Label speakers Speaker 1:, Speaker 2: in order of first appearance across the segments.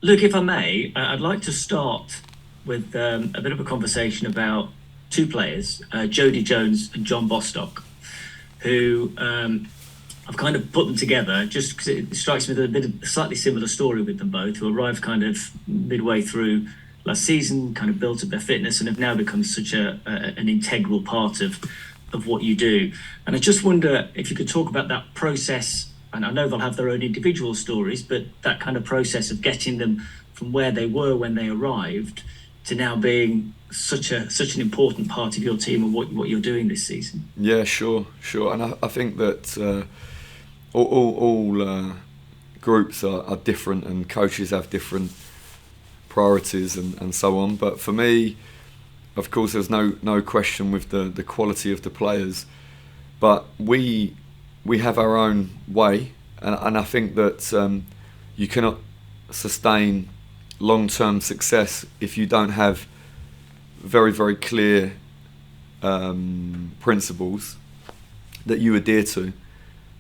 Speaker 1: Luke, if I may, I'd like to start with a bit of a conversation about two players, Jody Jones and John Bostock, who I've kind of put them together just because it strikes me that a slightly similar story with them both, who arrived kind of midway through last season, kind of built up their fitness, and have now become such an integral part of what you do. And I just wonder if you could talk about that process. And I know they'll have their own individual stories, but that kind of process of getting them from where they were when they arrived to now being such an important part of your team and what you're doing this season.
Speaker 2: Yeah, sure. And I think that all groups are different, and coaches have different priorities and so on. But for me, of course, there's no question with the quality of the players. But we have our own way, and I think that you cannot sustain long-term success if you don't have very clear principles that you adhere to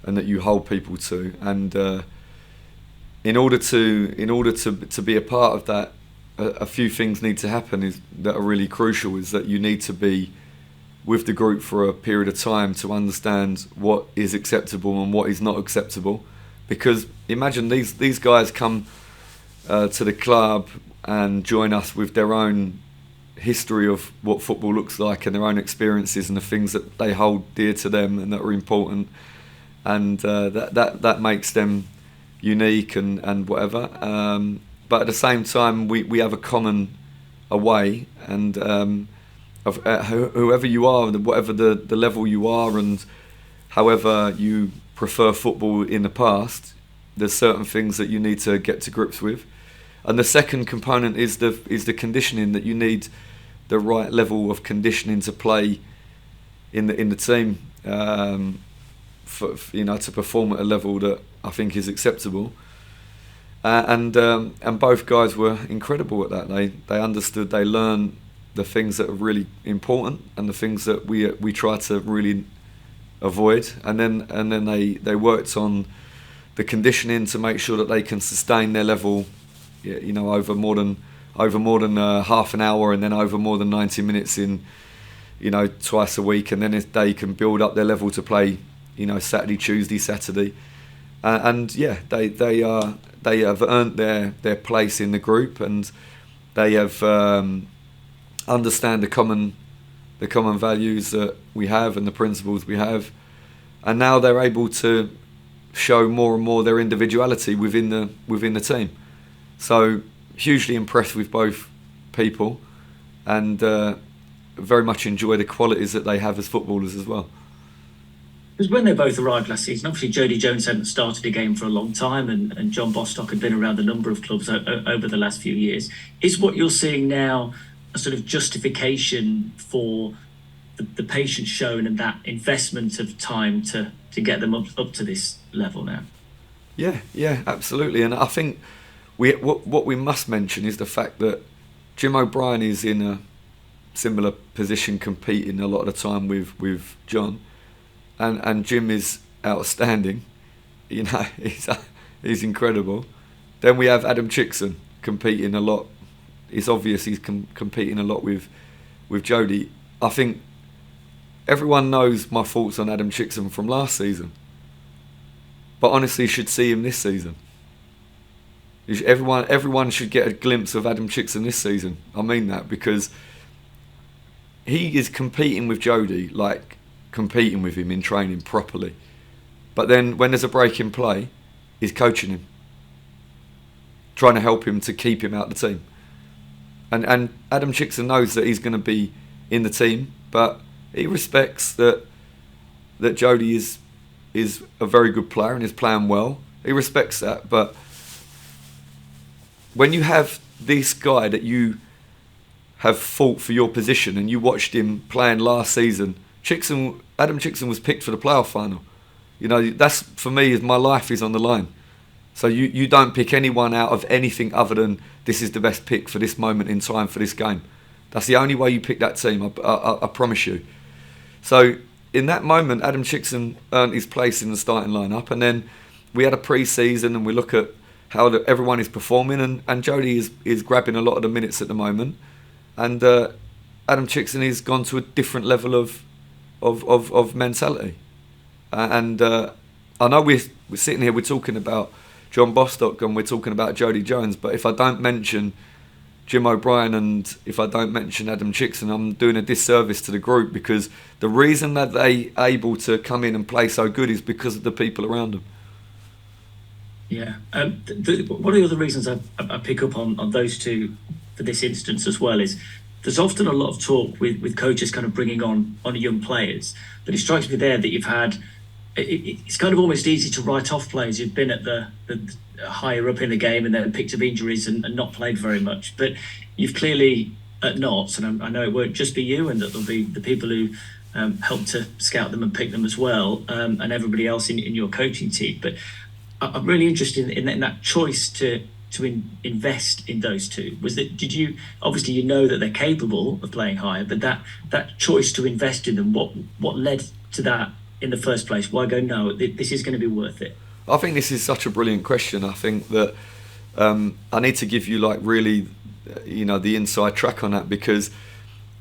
Speaker 2: and that you hold people to. And in order to be a part of that, a few things need to happen that are really crucial. Is that you need to be with the group for a period of time to understand what is acceptable and what is not acceptable. Because imagine these guys come to the club and join us with their own history of what football looks like and their own experiences and the things that they hold dear to them and that are important, and that makes them unique and whatever. But at the same time, we have a common way, and of whoever you are, whatever the level you are, and however you prefer football in the past, there's certain things that you need to get to grips with. And the second component is the conditioning, that you need the right level of conditioning to play in the team, to perform at a level that I think is acceptable. And both guys were incredible at that. They understood, they learned the things that are really important and the things that we try to really avoid, and then they worked on the conditioning to make sure that they can sustain their level, over more than half an hour, and then over more than 90 minutes in twice a week, and then if they can build up their level to play Saturday, Tuesday, Saturday, they have earned their place in the group, and they have understand the common values that we have and the principles we have, and now they're able to show more and more their individuality within the team. So hugely impressed with both people, and very much enjoy the qualities that they have as footballers as well.
Speaker 1: Because when they both arrived last season, obviously Jody Jones hadn't started a game for a long time, and John Bostock had been around a number of clubs over the last few years. Is what you're seeing now a sort of justification for the patience shown and that investment of time to get them up to this level now?
Speaker 2: Yeah, absolutely. And I think what we must mention is the fact that Jim O'Brien is in a similar position, competing a lot of the time with John, and Jim is outstanding. He's incredible. Then we have Adam Chickson competing a lot. It's obvious he's competing a lot with Jody. I think everyone knows my thoughts on Adam Chickson from last season, but honestly, you should see him this season. Everyone should get a glimpse of Adam Chickson this season. I mean that, because he is competing with Jody, like competing with him in training properly. But then when there's a break in play, he's coaching him, trying to help him to keep him out the team. And Adam Chickson knows that he's going to be in the team, but he respects that Jody is a very good player and is playing well. He respects that, but when you have this guy that you have fought for your position, and you watched him playing last season, Adam Chickson was picked for the playoff final. That's, for me, is my life is on the line. So you don't pick anyone out of anything other than this is the best pick for this moment in time for this game. That's the only way you pick that team, I promise you. So in that moment, Adam Chickson earned his place in the starting lineup, and then we had a pre-season, and we look at everyone is performing, and Jody is grabbing a lot of the minutes at the moment, and Adam Chickson has gone to a different level of mentality, and I know we're sitting here, we're talking about John Bostock and we're talking about Jody Jones, but if I don't mention Jim O'Brien and if I don't mention Adam Chickson, I'm doing a disservice to the group, because the reason that they able to come in and play so good is because of the people around them.
Speaker 1: Yeah. One of the other reasons I pick up on those two for this instance as well is there's often a lot of talk with coaches kind of bringing on young players, but it strikes me there that you've had, it's kind of almost easy to write off players who've been at the higher up in the game and then picked up injuries and not played very much. But you've clearly at Notts, and I know it won't just be you, and that there'll be the people who help to scout them and pick them as well, and everybody else in your coaching team. But I'm really interested in that choice to invest in those two. Did you, obviously you know that they're capable of playing higher, but that choice to invest in them, what led to that in the first place? Why go, no, this is going to be worth it?
Speaker 2: I think this is such a brilliant question. I think that I need to give you really, the inside track on that, because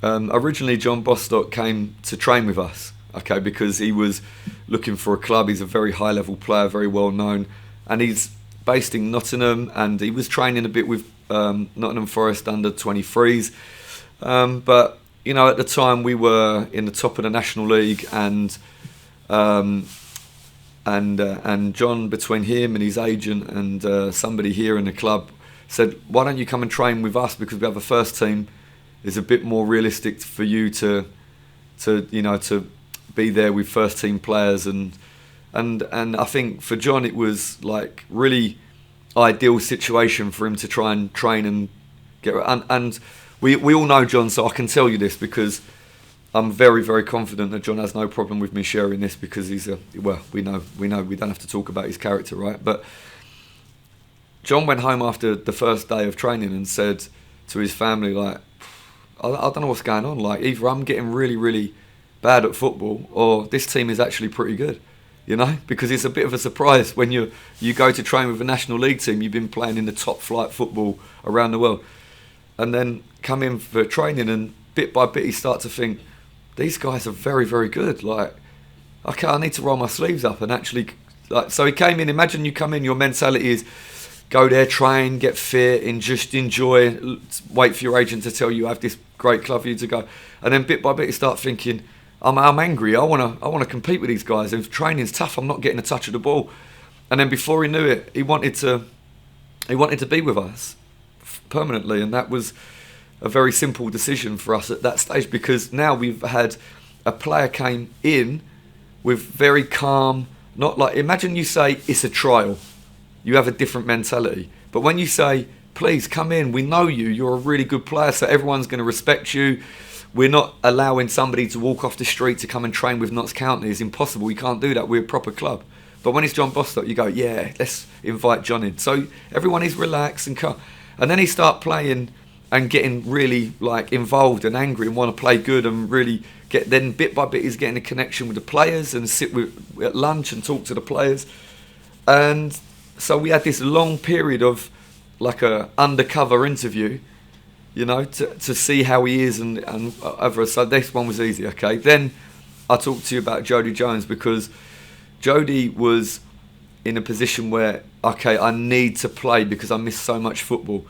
Speaker 2: originally John Bostock came to train with us, okay, because he was looking for a club. He's a very high level player, very well known, and he's based in Nottingham, and he was training a bit with Nottingham Forest under 23s. But at the time we were in the top of the National League, and John, between him and his agent and somebody here in the club, said, why don't you come and train with us, because we have a first team. It's a bit more realistic for you to be there with first team players, and I think for John it was really ideal situation for him to try and train and get, and we all know John, so I can tell you this because I'm very, very confident that John has no problem with me sharing this, because he's we know we don't have to talk about his character, right? But John went home after the first day of training and said to his family, I don't know what's going on. Either I'm getting really, really bad at football, or this team is actually pretty good, because it's a bit of a surprise when you go to train with a National League team. You've been playing in the top flight football around the world, and then come in for training, and bit by bit you start to think, these guys are very, very good. Okay, I need to roll my sleeves up and actually, so he came in. Imagine you come in, your mentality is go there, train, get fit, and just enjoy, wait for your agent to tell you I have this great club for you to go. And then bit by bit you start thinking, I'm angry, I want to compete with these guys. If training's tough, I'm not getting a touch of the ball. And then before he knew it, he wanted to be with us permanently, and that was a very simple decision for us at that stage, because now we've had a player came in with very calm, not imagine you say it's a trial, you have a different mentality. But when you say, please come in, we know you're a really good player, so everyone's going to respect you. We're not allowing somebody to walk off the street to come and train with Notts County. It's impossible. You can't do that. We're a proper club. But when it's John Bostock, you go, yeah, let's invite John in. So everyone is relaxed and calm. And then he start playing and getting really involved and angry and want to play good and really get. Then bit by bit, he's getting a connection with the players and sit at lunch and talk to the players. And so we had this long period of a undercover interview, to see how he is and other. So this one was easy, okay. Then I talked to you about Jody Jones, because Jody was in a position where, okay, I need to play because I miss so much football.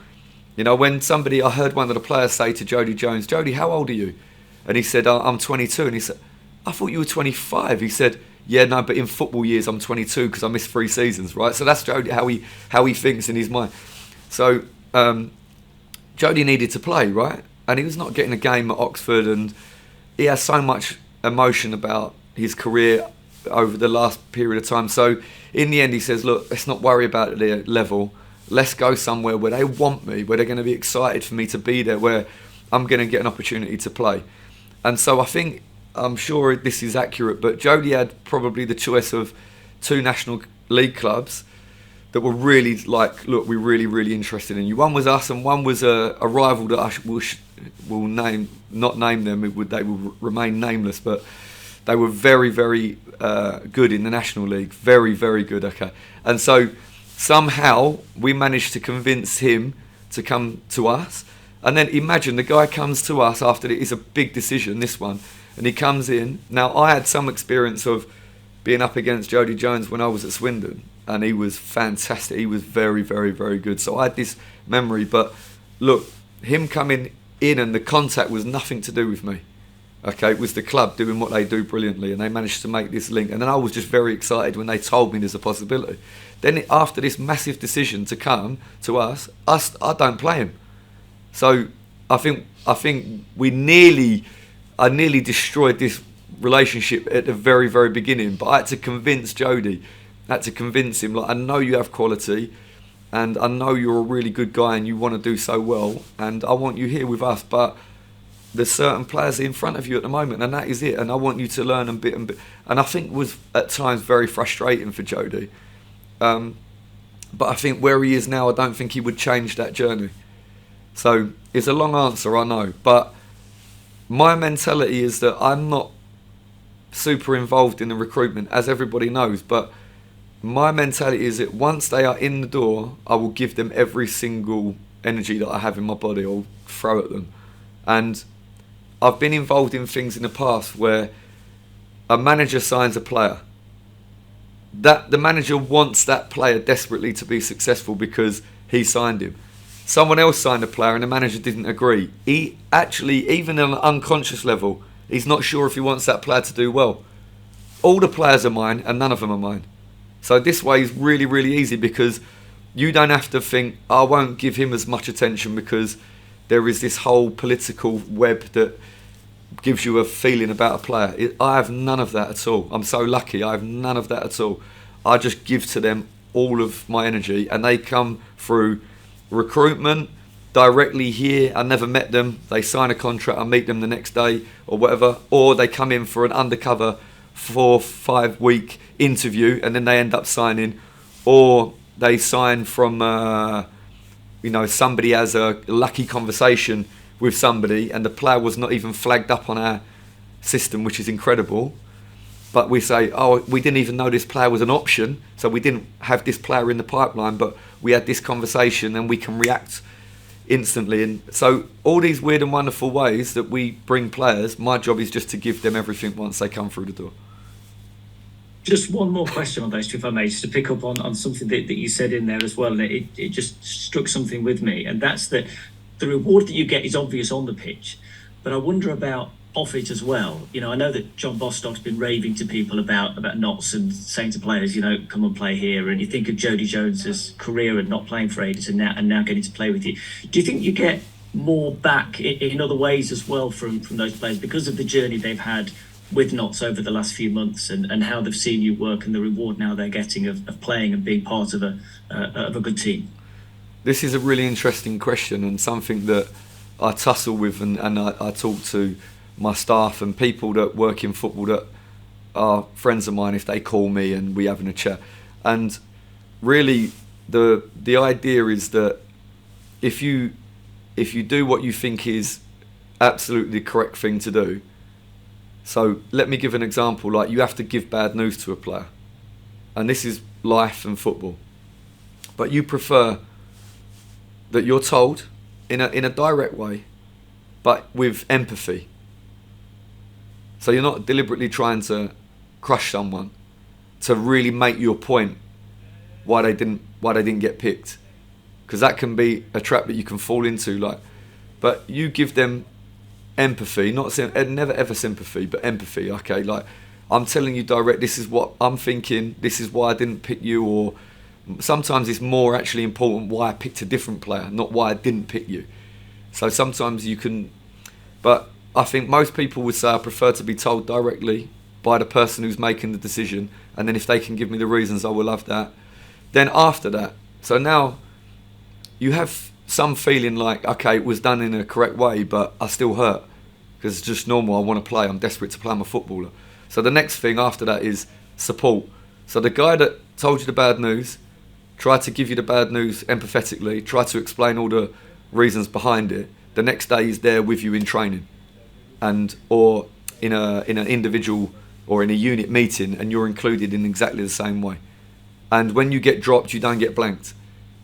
Speaker 2: When I heard one of the players say to Jody Jones, Jody, how old are you? And he said, I'm 22. And he said, I thought you were 25. He said, yeah, no, but in football years I'm 22 because I missed 3 seasons, right? So that's Jody, how he thinks in his mind. So Jody needed to play, right? And he was not getting a game at Oxford, and he has so much emotion about his career over the last period of time. So in the end he says, look, let's not worry about the level. Let's go somewhere where they want me, where they're going to be excited for me to be there, where I'm going to get an opportunity to play. And so I'm sure this is accurate, but Jody had probably the choice of 2 National League clubs that were really look, we're really, really interested in you. One was us, and one was a rival that I will not name them. They will remain nameless, but they were very, very good in the National League. Very, very good, okay. And so somehow we managed to convince him to come to us. And then imagine the guy comes to us after it's a big decision, this one, and he comes in. Now, I had some experience of being up against Jody Jones when I was at Swindon, and he was fantastic. He was very, very, very good. So I had this memory. But look, him coming in and the contact was nothing to do with me. Okay, it was the club doing what they do brilliantly, and they managed to make this link. And then I was just very excited when they told me there's a possibility. Then after this massive decision to come to us, I don't play him. So I think I nearly destroyed this relationship at the very, very beginning. But I had to convince Jody, I had to convince him, like, I know you have quality, and I know you're a really good guy and you want to do so well, and I want you here with us, but there's certain players in front of you at the moment, and that is it, and I want you to learn and bit. And I think was at times very frustrating for Jody. But I think where he is now, I don't think he would change that journey. So it's a long answer, I know, but my mentality is that I'm not super involved in the recruitment, as everybody knows, but my mentality is that once they are in the door, I will give them every single energy that I have in my body. I'll throw at them. And I've been involved in things in the past where a manager signs a player. That the manager wants that player desperately to be successful because he signed him. Someone else signed a player and the manager didn't agree. He actually, even on an unconscious level, he's not sure if he wants that player to do well. All the players are mine and none of them are mine. So this way is really, really easy because you don't have to think, I won't give him as much attention because there is this whole political web that gives you a feeling about a player. I have none of that at all. I'm so lucky. I have none of that at all. I just give to them all of my energy, and they come through recruitment directly here. I never met them. They sign a contract. I meet them the next day or whatever, or they come in for an undercover 4-5 week interview and then they end up signing, or they sign from somebody has a lucky conversation with somebody and the player was not even flagged up on our system, which is incredible, but we say, oh, we didn't even know this player was an option, so we didn't have this player in the pipeline, but we had this conversation and we can react instantly. And so all these weird and wonderful ways that we bring players, my job is just to give them everything once they come through the door.
Speaker 1: Just one more question on those two, if I may, just to pick up on something that you said in there as well, and it just struck something with me, and that's that the reward that you get is obvious on the pitch, but I wonder about off it as well. I know that John Bostock's been raving to people about Notts and saying to players, come and play here, and you think of Jody Jones's career and not playing for ages and now getting to play with you. Do you think you get more back in other ways as well from those players because of the journey they've had with Notts over the last few months and how they've seen you work and the reward now they're getting of playing and being part of a good team?
Speaker 2: This is a really interesting question and something that I tussle with and I talk to my staff and people that work in football that are friends of mine if they call me and we having a chat. And really the idea is that if you do what you think is absolutely the correct thing to do. So let me give an example, like you have to give bad news to a player. And this is life and football. But you prefer that you're told in a direct way, but with empathy. So you're not deliberately trying to crush someone to really make your point why they didn't get picked. Because that can be a trap that you can fall into. But you give them empathy, never ever sympathy, but empathy. Okay, I'm telling you direct, this is what I'm thinking, this is why I didn't pick you, or sometimes it's more actually important why I picked a different player, not why I didn't pick you. So sometimes you can, but I think most people would say I prefer to be told directly by the person who's making the decision, and then if they can give me the reasons, I will love that. Then after that, so now you have some feeling like, okay, it was done in a correct way, but I still hurt because it's just normal. I want to play. I'm desperate to play. I'm a footballer. So the next thing after that is support. So the guy that told you the bad news, tried to give you the bad news empathetically, tried to explain all the reasons behind it. The next day he's there with you in training, or in an individual or in a unit meeting, and you're included in exactly the same way. And when you get dropped, you don't get blanked,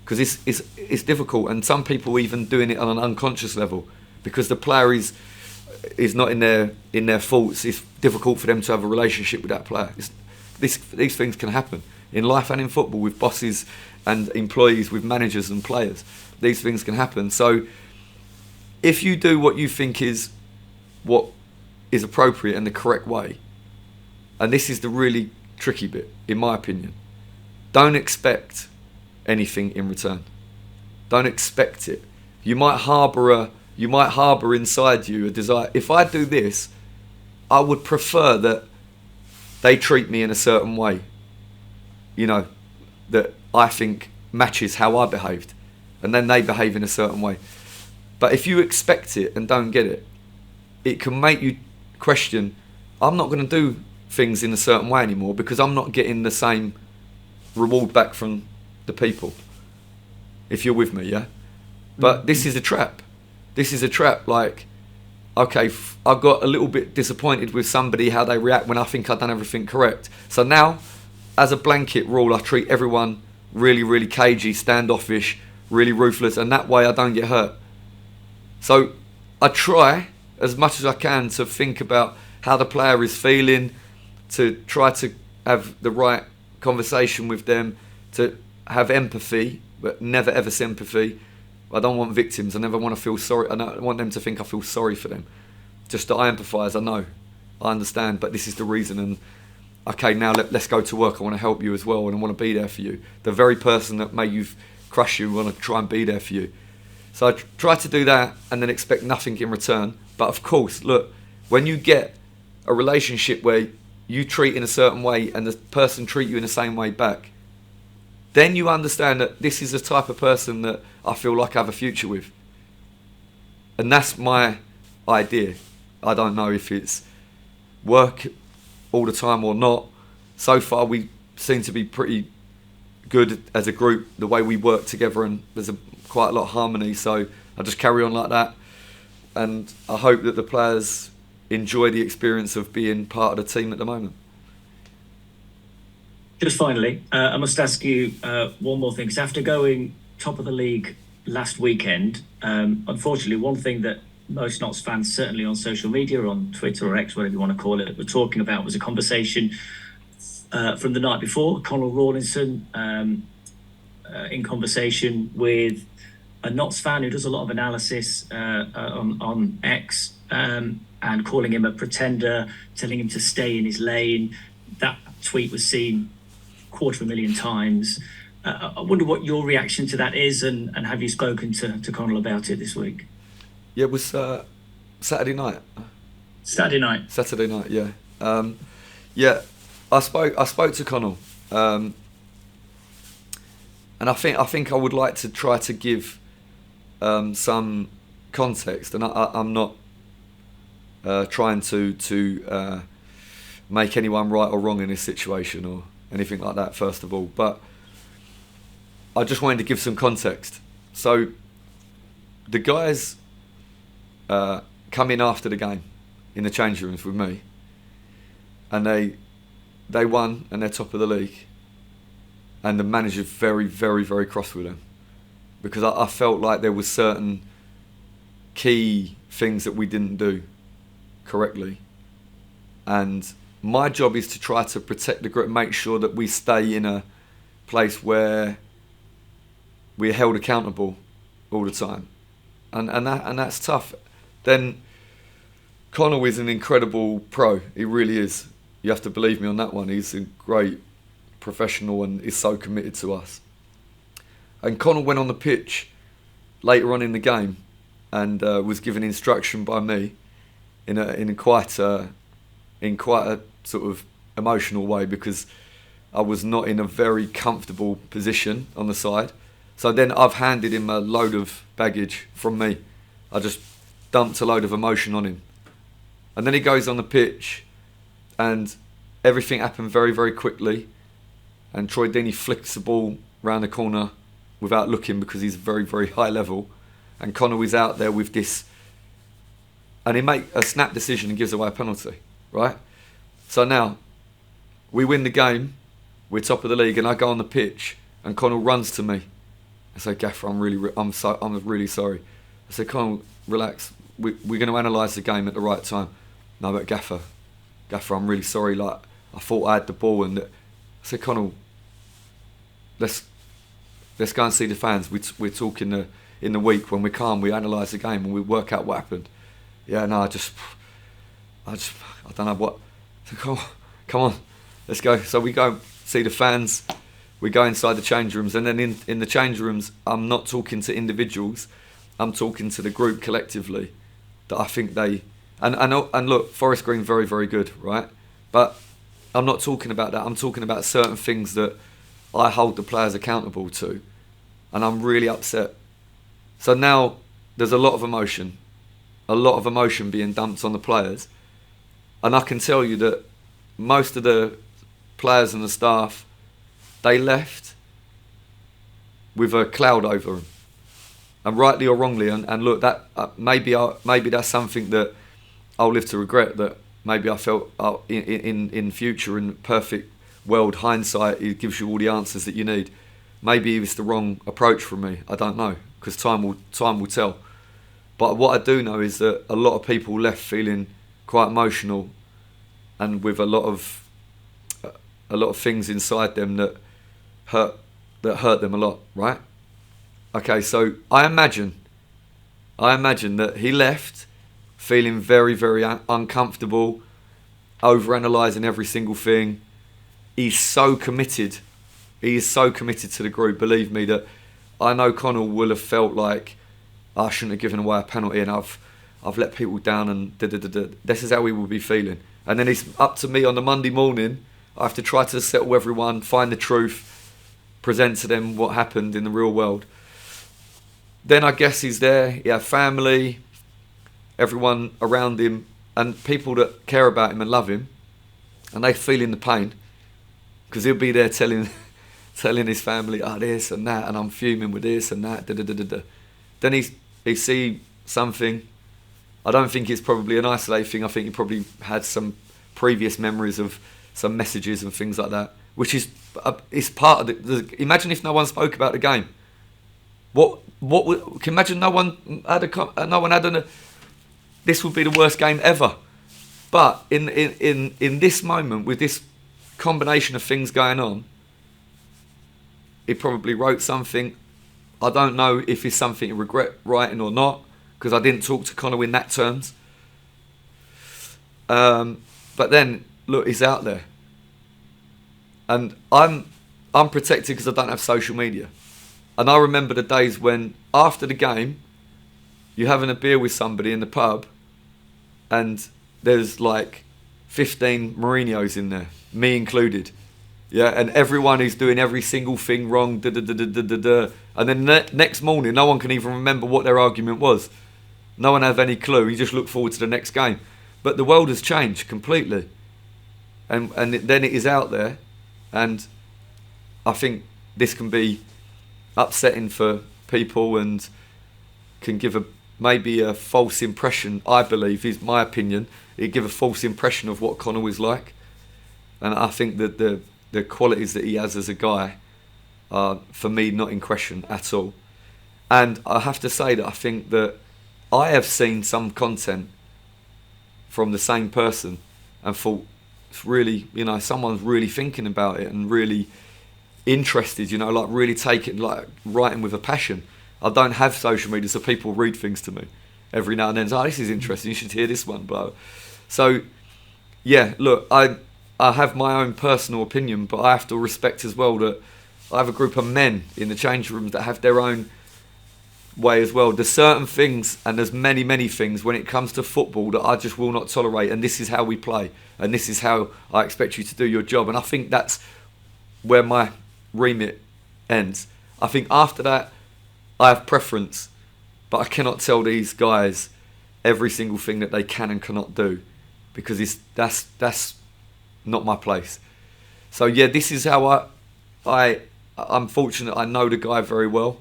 Speaker 2: because it's difficult. And some people even doing it on an unconscious level, because the player is not in their thoughts. It's difficult for them to have a relationship with that player. These things can happen in life and in football, with bosses and employees, with managers and players. These things can happen. So if you do what you think is what is appropriate and the correct way, and this is the really tricky bit, in my opinion, don't expect anything in return. Don't expect it. You might harbour inside you a desire. If I do this, I would prefer that they treat me in a certain way, that I think matches how I behaved, and then they behave in a certain way. But if you expect it and don't get it, it can make you question, I'm not going to do things in a certain way anymore because I'm not getting the same reward back from the people. If you're with me, yeah? But this is a trap. This is a trap. Like, okay, I got a little bit disappointed with somebody, how they react when I think I've done everything correct. So now, as a blanket rule, I treat everyone really, really cagey, standoffish, really ruthless, and that way I don't get hurt. So I try as much as I can to think about how the player is feeling, to try to have the right conversation with them, to have empathy, but never ever sympathy. I don't want victims. I never want to feel sorry. I don't want them to think I feel sorry for them. Just that I empathise. I know, I understand, but this is the reason. And okay, now let's go to work. I want to help you as well, and I want to be there for you. The very person that made you crush you, I want to try and be there for you. So I try to do that, and then expect nothing in return. But of course, look, when you get a relationship where you treat in a certain way and the person treat you in the same way back, then you understand that this is the type of person that I feel like I have a future with. And that's my idea. I don't know if it's work all the time or not. So far we seem to be pretty good as a group, the way we work together, and there's quite a lot of harmony. So I just carry on like that. And I hope that the players enjoy the experience of being part of the team at the moment.
Speaker 1: Just finally, I must ask you one more thing. Because after going top of the league last weekend, unfortunately, one thing that most Notts fans, certainly on social media, on Twitter or X, whatever you want to call it, were talking about was a conversation from the night before. Conor Rawlinson in conversation with a Notts fan who does a lot of analysis on X, and calling him a pretender, telling him to stay in his lane. That tweet was seen 250,000 times. I wonder what your reaction to that is, and have you spoken to Conor about it this week?
Speaker 2: Yeah, it was Saturday night.
Speaker 1: Saturday night,
Speaker 2: yeah. Yeah, I spoke to Conor, and I think I would like to try to give some context, and I'm not trying to make anyone right or wrong in this situation or anything like that, first of all, but I just wanted to give some context. So the guys come in after the game in the change rooms with me, and they won and they're top of the league, and the manager's very, very, very cross with them, because I felt like there was certain key things that we didn't do correctly, and my job is to try to protect the group, make sure that we stay in a place where we're held accountable all the time, and that's tough. Then Conor is an incredible pro. He really is. You have to believe me on that one. He's a great professional and is so committed to us. And Conor went on the pitch later on in the game and was given instruction by me in quite a sort of emotional way, because I was not in a very comfortable position on the side. So then I've handed him a load of baggage from me. I just dumped a load of emotion on him. And then he goes on the pitch and everything happened very, very quickly. And Troy Deeney flicks the ball round the corner without looking, because he's very, very high level. And Conor was out there with this, and he makes a snap decision and gives away a penalty, right? So now we win the game we're top of the league, and I go on the pitch, and Connell runs to me. I say, Gaffer, I'm really sorry. I said, Connell, relax. We're going to analyse the game at the right time. No, but Gaffer, I'm really sorry. Like, I thought I had the ball, and I said, Connell, let's go and see the fans. We're talking in the week when we're calm. We analyse the game and we work out what happened. Yeah, no, I don't know what. Come on, let's go. So we go see the fans. We go inside the change rooms, and then in the change rooms, I'm not talking to individuals. I'm talking to the group collectively. That I think they and look, Forest Green very, very good, right? But I'm not talking about that. I'm talking about certain things that I hold the players accountable to, and I'm really upset. So now there's a lot of emotion being dumped on the players, and I can tell you that most of the players and the staff, they left with a cloud over them, and rightly or wrongly. And look, that maybe that's something that I'll live to regret. That maybe I felt in future, in perfect world hindsight, it gives you all the answers that you need. Maybe it was the wrong approach from me. I don't know, because time will tell. But what I do know is that a lot of people left feeling quite emotional, and with a lot of things inside them that hurt them a lot, right? Okay, so I imagine that he left feeling very, very uncomfortable, overanalyzing every single thing. He's so committed. He is so committed to the group. Believe me, that I know Connell will have felt like, I shouldn't have given away a penalty, and I've let people down, and this is how he will be feeling. And then it's up to me on the Monday morning. I have to try to settle everyone, find the truth, present to them what happened in the real world. Then I guess he's there. He had family, everyone around him, and people that care about him and love him, and they feeling the pain, because he'll be there telling his family, this and that, and I'm fuming with this and that. Then he see something. I don't think it's probably an isolated thing. I think he probably had some previous memories of some messages and things like that, which is it's part of the. Imagine if no one spoke about the game. What can you imagine? No one had a. This would be the worst game ever. But in this moment, with this combination of things going on, he probably wrote something. I don't know if it's something he regret writing or not, because I didn't talk to Connell in that terms. But then, look, he's out there. And I'm protected because I don't have social media. And I remember the days when, after the game, you're having a beer with somebody in the pub, and there's like 15 Mourinhos in there, me included. Yeah, and everyone is doing every single thing wrong, and then next morning, no one can even remember what their argument was. No one have any clue. You just look forward to the next game. But the world has changed completely, and then it is out there, and I think this can be upsetting for people and can give maybe a false impression. I believe, is my opinion, it give a false impression of what Connell is like, and I think that the qualities that he has as a guy are, for me, not in question at all. And I have to say that I think that I have seen some content from the same person and thought, it's really, someone's really thinking about it and really interested, like really taking, like writing with a passion. I don't have social media, so people read things to me every now and then. This is interesting, you should hear this one, bro. So, yeah, look, I have my own personal opinion, but I have to respect as well that I have a group of men in the change rooms that have their own way as well. There's certain things, and there's many, many things when it comes to football that I just will not tolerate, and this is how we play, and this is how I expect you to do your job. And I think that's where my remit ends. I think after that, I have preference, but I cannot tell these guys every single thing that they can and cannot do, because that's not my place. So yeah, this is how I'm fortunate. I know the guy very well,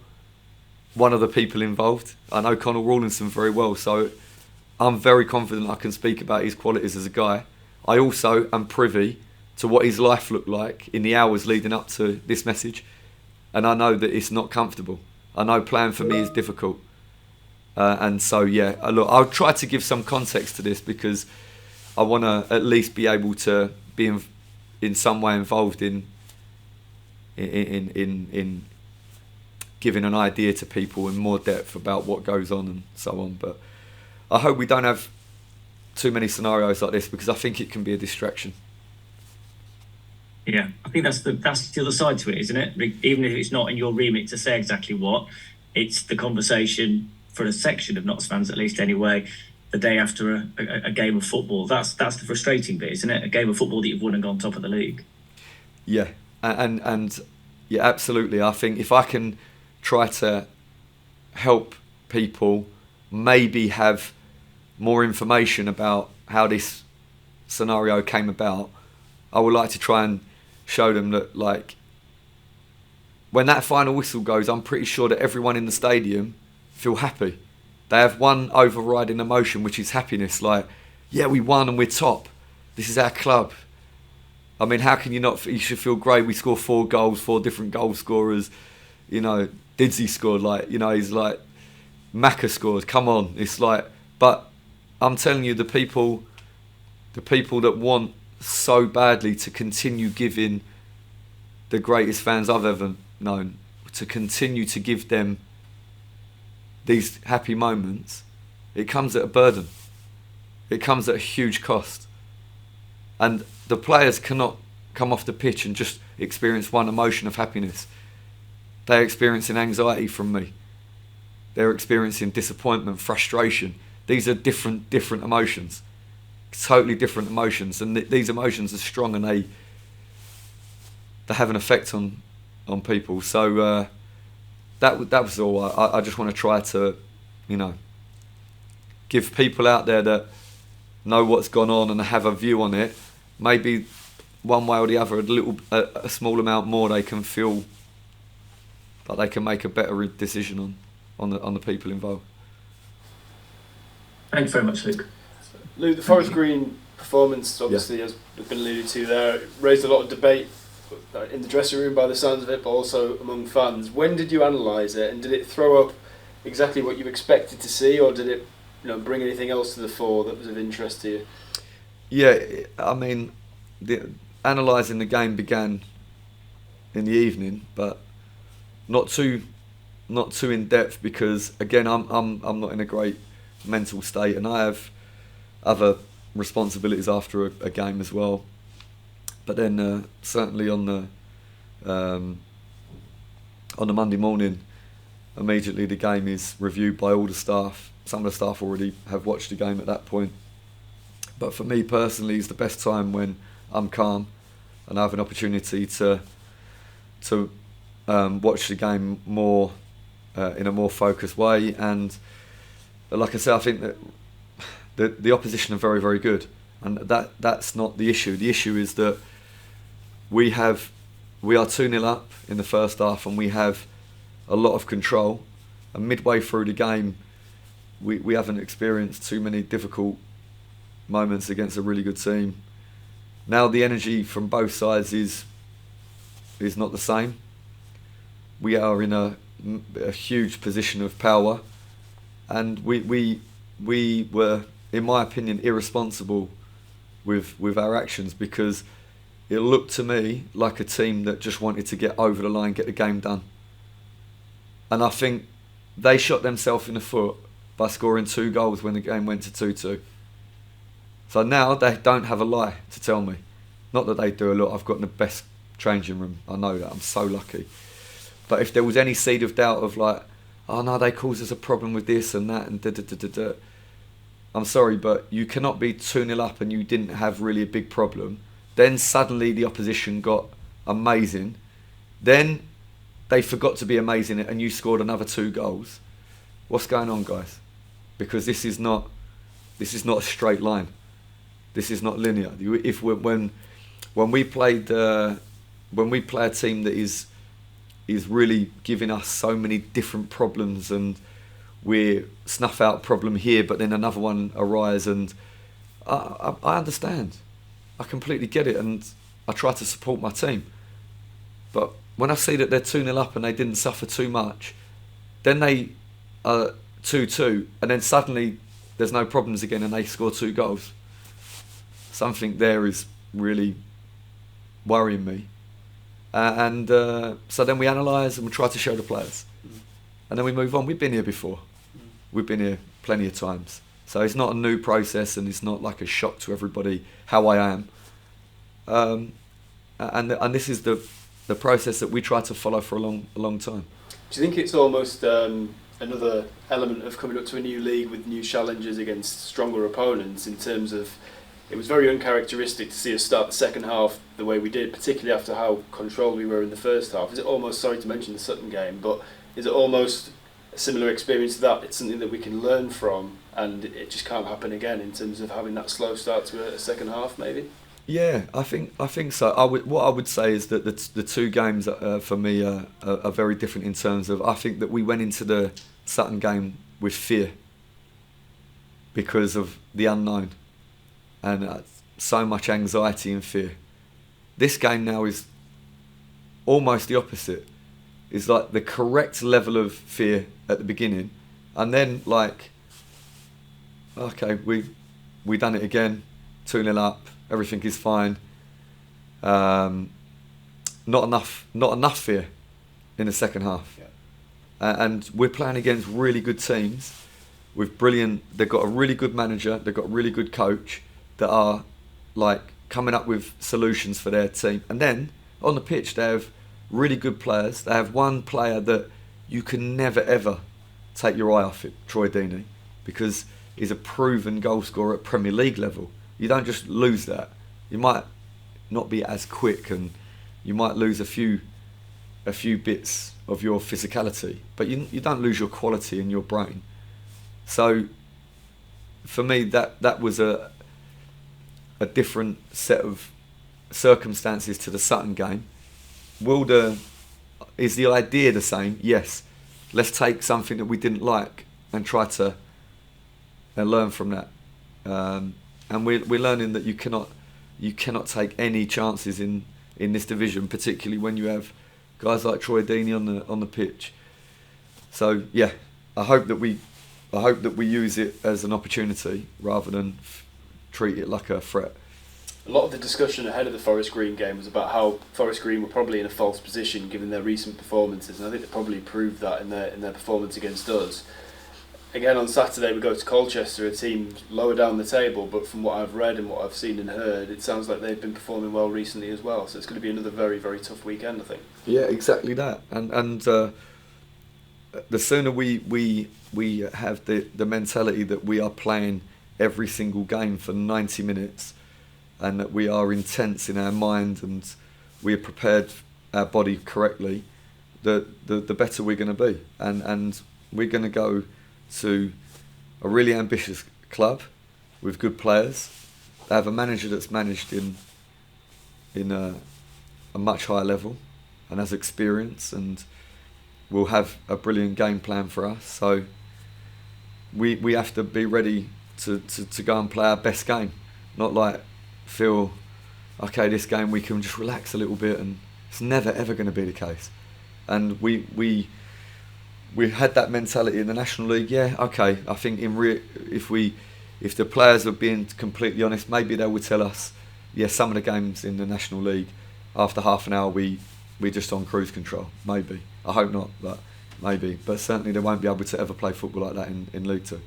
Speaker 2: one of the people involved. I know Conor Rawlinson very well, so I'm very confident I can speak about his qualities as a guy. I also am privy to what his life looked like in the hours leading up to this message, and I know that it's not comfortable. I know playing for me is difficult, and so look, I'll try to give some context to this because I want to at least be able to be in some way involved in giving an idea to people in more depth about what goes on and so on. But I hope we don't have too many scenarios like this because I think it can be a distraction.
Speaker 1: Yeah, I think that's the other side to it, isn't it? Even if it's not in your remit to say exactly what, it's the conversation for a section of Notts fans, at least anyway, the day after a game of football. That's the frustrating bit, isn't it? A game of football that you've won and gone top of the league.
Speaker 2: Yeah, and yeah, absolutely. I think if I can try to help people maybe have more information about how this scenario came about, I would like to try and show them that, like, when that final whistle goes, I'm pretty sure that everyone in the stadium feel happy. They have one overriding emotion, which is happiness. Like, yeah, we won and we're top. This is our club. I mean, how can you not? You should feel great. We scored 4 goals, 4 different goal scorers. You know, Didsey scored, he's like, Macca scored. Come on. It's like, but I'm telling you, the people that want so badly to continue giving the greatest fans I've ever known, to continue to give them these happy moments, it comes at a burden. It comes at a huge cost. And the players cannot come off the pitch and just experience one emotion of happiness. They're experiencing anxiety from me. They're experiencing disappointment, frustration. These are different emotions. Totally different emotions. And these emotions are strong and they have an effect on people. So that was all. I just want to try to, give people out there that know what's gone on and have a view on it, maybe one way or the other, a small amount more, they can feel that they can make a better decision on the people involved.
Speaker 1: Thanks very much, Luke.
Speaker 3: Luke, the Forest Green performance, obviously, has been alluded to there, raised a lot of debate in the dressing room by the sounds of it, but also among fans. When did you analyse it, and did it throw up exactly what you expected to see, or did it bring anything else to the fore that was of interest to you?
Speaker 2: Yeah, I mean, analysing the game began in the evening, but not too in depth because, again, I'm not in a great mental state, and I have other responsibilities after a game as well. But then certainly on the Monday morning, immediately the game is reviewed by all the staff. Some of the staff already have watched the game at that point. But for me personally, it's the best time when I'm calm and I have an opportunity to watch the game more in a more focused way. And like I said, I think that the opposition are very, very good, and that's not the issue. The issue is that we are 2-0 up in the first half, and we have a lot of control. And midway through the game, we haven't experienced too many difficult moments against a really good team. Now the energy from both sides is not the same. We are in a huge position of power, and we were, in my opinion, irresponsible with our actions, because it looked to me like a team that just wanted to get over the line, get the game done. And I think they shot themselves in the foot by scoring 2 goals when the game went to 2-2. So now they don't have a lie to tell me. Not that they do a lot. I've got the best changing room. I know that. I'm so lucky. But if there was any seed of doubt of like, oh no, they caused us a problem with this and that and da-da-da-da-da, I'm sorry, but you cannot be 2-0 up and you didn't have really a big problem. Then suddenly the opposition got amazing. Then they forgot to be amazing and you scored another 2 goals. What's going on, guys? Because this is not a straight line. This is not linear. When we play a team that is really giving us so many different problems, and we snuff out problem here, but then another one arises, and I understand. I completely get it, and I try to support my team. But when I see that they're 2-0 up and they didn't suffer too much, then they are 2-2, and then suddenly there's no problems again and they score 2 goals. Something there is really worrying me. So then we analyse and we try to show the players. And then we move on. We've been here before. We've been here plenty of times. So it's not a new process, and it's not like a shock to everybody how I am. And this is the process that we try to follow for a long time.
Speaker 3: Do you think it's almost another element of coming up to a new league with new challenges against stronger opponents, in terms of it was very uncharacteristic to see us start the second half the way we did, particularly after how controlled we were in the first half? Is it almost, sorry to mention the Sutton game, but is it almost a similar experience to that? It's something that we can learn from, and it just can't happen again in terms of having that slow start to a second half, maybe?
Speaker 2: Yeah, I think so. What I would say is that the 2 games for me are very different in terms of, I think that we went into the Sutton game with fear because of the unknown, and so much anxiety and fear. This game now is almost the opposite. It's like the correct level of fear at the beginning, and then like, okay, we done it again, 2-0 up, everything is fine. Not enough fear in the second half.
Speaker 3: Yeah.
Speaker 2: And we're playing against really good teams with they've got a really good manager, they've got a really good coach that are like coming up with solutions for their team. And then on the pitch they have really good players. They have one player that you can never ever take your eye off it, Troy Deeney, because he's a proven goal scorer at Premier League level. You don't just lose that. You might not be as quick, and you might lose a few bits of your physicality, but you don't lose your quality and your brain. So for me, that was a different set of circumstances to the Sutton game. Is the idea the same? Yes. Let's take something that we didn't like and try to learn from that. And we're learning that you cannot take any chances in this division, particularly when you have guys like Troy Deeney on the pitch. So yeah, I hope that we use it as an opportunity rather than treat it like a threat.
Speaker 3: A lot of the discussion ahead of the Forest Green game was about how Forest Green were probably in a false position given their recent performances, and I think they probably proved that in their performance against us. Again, on Saturday we go to Colchester, a team lower down the table, but from what I've read and what I've seen and heard, it sounds like they've been performing well recently as well. So it's going to be another very, very tough weekend, I think.
Speaker 2: Yeah, exactly that. And the sooner we have the mentality that we are playing every single game for 90 minutes, and that we are intense in our mind and we are prepared our body correctly, the better we're going to be. And we're going to go to a really ambitious club with good players. They have a manager that's managed in a much higher level and has experience, and will have a brilliant game plan for us. So we have to be ready to go and play our best game, not like feel, okay, this game we can just relax a little bit, and it's never ever going to be the case. And we had that mentality in the National League. Yeah, okay, I think if the players are being completely honest, maybe they would tell us, yeah, some of the games in the National League, after half an hour we're just on cruise control. Maybe, I hope not, but maybe. But certainly they won't be able to ever play football like that in League Two.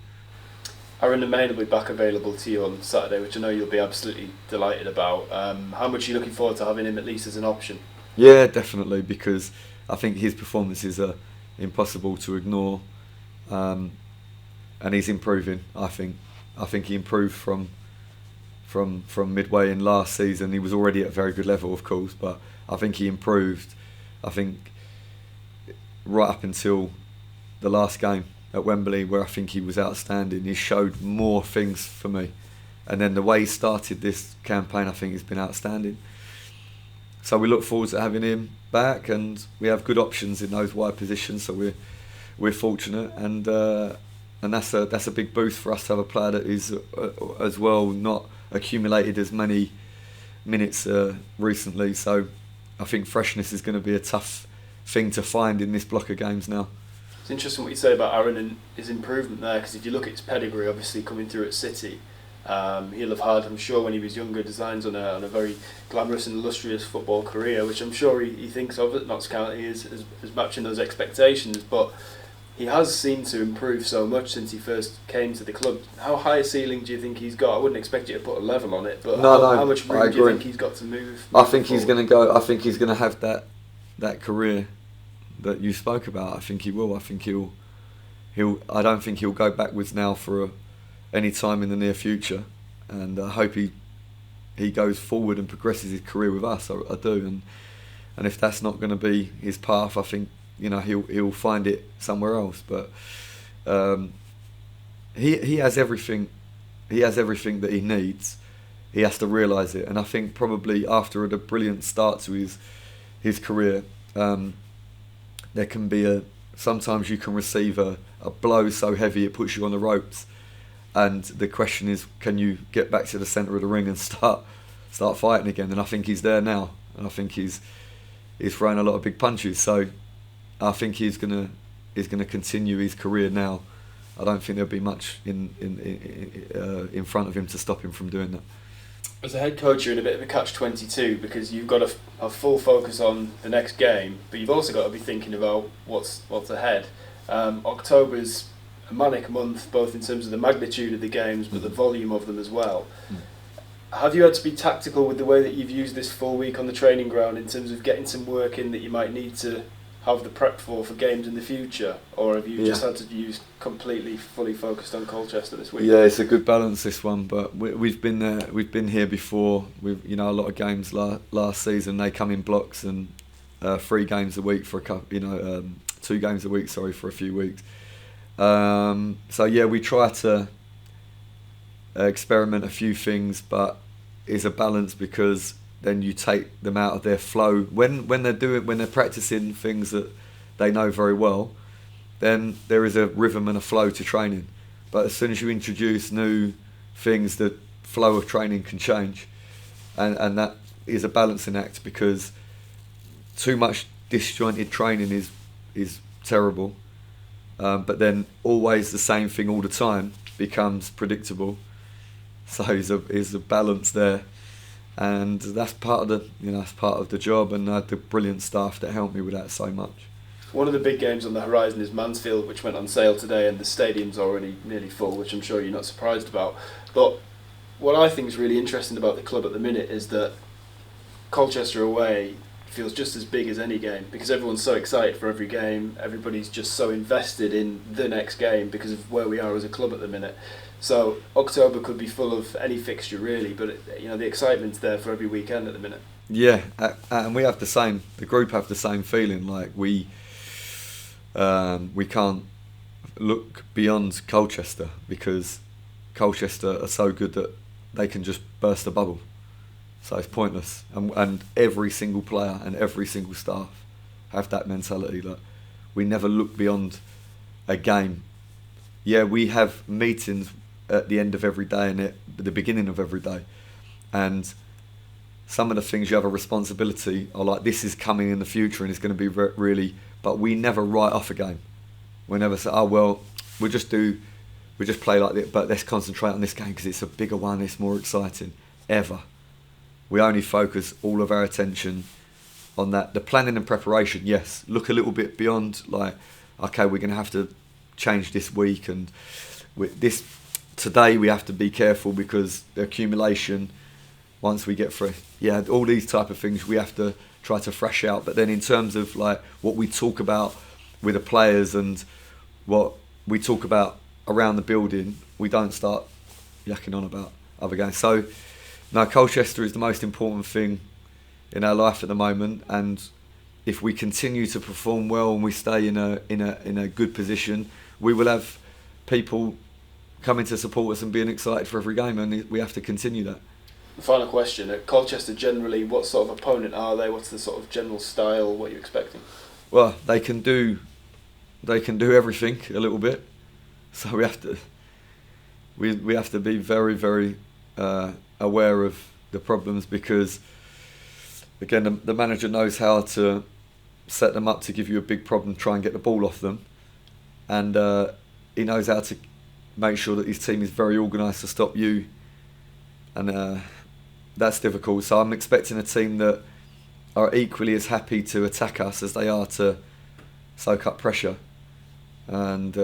Speaker 3: Aaron and Maine will be back available to you on Saturday, which I know you'll be absolutely delighted about. How much are you looking forward to having him at least as an option?
Speaker 2: Yeah, definitely, because I think his performances are impossible to ignore, and he's improving. I think he improved from midway in last season. He was already at a very good level, of course, but I think he improved. I think right up until the last game at Wembley, where I think he was outstanding, he showed more things for me, and then the way he started this campaign, I think he's been outstanding. So we look forward to having him back, and we have good options in those wide positions. So we're fortunate, and that's a big boost for us to have a player that is as well not accumulated as many minutes recently, so I think freshness is going to be a tough thing to find in this block of games now.
Speaker 3: It's interesting what you say about Aaron and his improvement there, because if you look at his pedigree, obviously coming through at City, he'll have had, I'm sure, when he was younger, designs on a very glamorous and illustrious football career, which I'm sure he thinks of at Notts County as matching those expectations. But he has seemed to improve so much since he first came to the club. How high a ceiling do you think he's got? I wouldn't expect you to put a level on it, but how much room do you think he's got to move?
Speaker 2: I think he's going to go. I think he's going to have that career that you spoke about. I think he will. I think he'll. I don't think he'll go backwards now for any time in the near future, and I hope he goes forward and progresses his career with us. I do, and if that's not going to be his path, I think he'll find it somewhere else. But he has everything. He has everything that he needs. He has to realise it, and I think probably after a brilliant start to his career. There can be sometimes you can receive a blow so heavy it puts you on the ropes, and the question is, can you get back to the centre of the ring and start fighting again? And I think he's there now, and I think he's throwing a lot of big punches. So I think he's gonna continue his career now. I don't think there'll be much in front of him to stop him from doing that.
Speaker 3: As a head coach, you're in a bit of a catch-22 because you've got to have full focus on the next game, but you've also got to be thinking about what's ahead. October's a manic month, both in terms of the magnitude of the games, but the volume of them as well. Have you had to be tactical with the way that you've used this full week on the training ground in terms of getting some work in that you might need to have the prep for games in the future, or have you just had to use completely fully focused on Colchester this week?
Speaker 2: Yeah, it's a good balance, this one, but we've been there, we've been here before. We've a lot of games last season, they come in blocks, and 3 games a week for a couple, 2 games a week, for a few weeks. So yeah, we try to experiment a few things, but it's a balance because then you take them out of their flow. When they're practicing things that they know very well, then there is a rhythm and a flow to training. But as soon as you introduce new things, the flow of training can change, and that is a balancing act, because too much disjointed training is terrible. But then always the same thing all the time becomes predictable. So there's a balance there. And that's part of the job, and I had the brilliant staff that helped me with that so much.
Speaker 3: One of the big games on the horizon is Mansfield, which went on sale today, and the stadium's already nearly full, which I'm sure you're not surprised about. But what I think is really interesting about the club at the minute is that Colchester away feels just as big as any game, because everyone's so excited for every game. Everybody's just so invested in the next game because of where we are as a club at the minute. So October could be full of any fixture really, but the excitement's there for every weekend at the minute.
Speaker 2: Yeah, and we have the group have the same feeling. Like we can't look beyond Colchester, because Colchester are so good that they can just burst a bubble. So it's pointless. And every single player and every single staff have that mentality. Like, we never look beyond a game. Yeah, we have meetings at the end of every day and at the beginning of every day. And some of the things you have a responsibility are like, this is coming in the future and it's going to be really... But we never write off a game. We never say, oh, well, we just play like this, but let's concentrate on this game because it's a bigger one, it's more exciting. Ever. We only focus all of our attention on that. The planning and preparation, yes. Look a little bit beyond, like, okay, we're going to have to change this week, and today we have to be careful because the accumulation, once we get through, all these type of things we have to try to thrash out. But then in terms of like what we talk about with the players and what we talk about around the building, we don't start yakking on about other games. So no, Colchester is the most important thing in our life at the moment, and if we continue to perform well and we stay in a good position, we will have people coming to support us and being excited for every game, and we have to continue that.
Speaker 3: The final question, at Colchester generally, what sort of opponent are they? What's the sort of general style? What are you expecting?
Speaker 2: Well, they can do everything a little bit, so we have to be very, very aware of the problems, because again the manager knows how to set them up to give you a big problem, try and get the ball off them, and he knows how to make sure that his team is very organised to stop you, and that's difficult. So I'm expecting a team that are equally as happy to attack us as they are to soak up pressure, and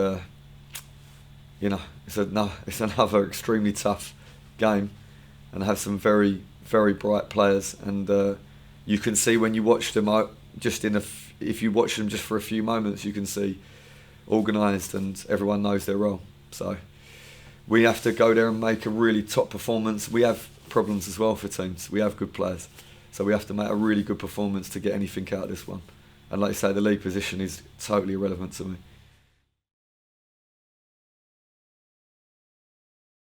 Speaker 2: it's another extremely tough game, and have some very, very bright players, and you can see when you watch them if you watch them just for a few moments, you can see organised and everyone knows their role. So we have to go there and make a really top performance. We have problems as well for teams. We have good players, so we have to make a really good performance to get anything out of this one. And like I say, the league position is totally irrelevant to me.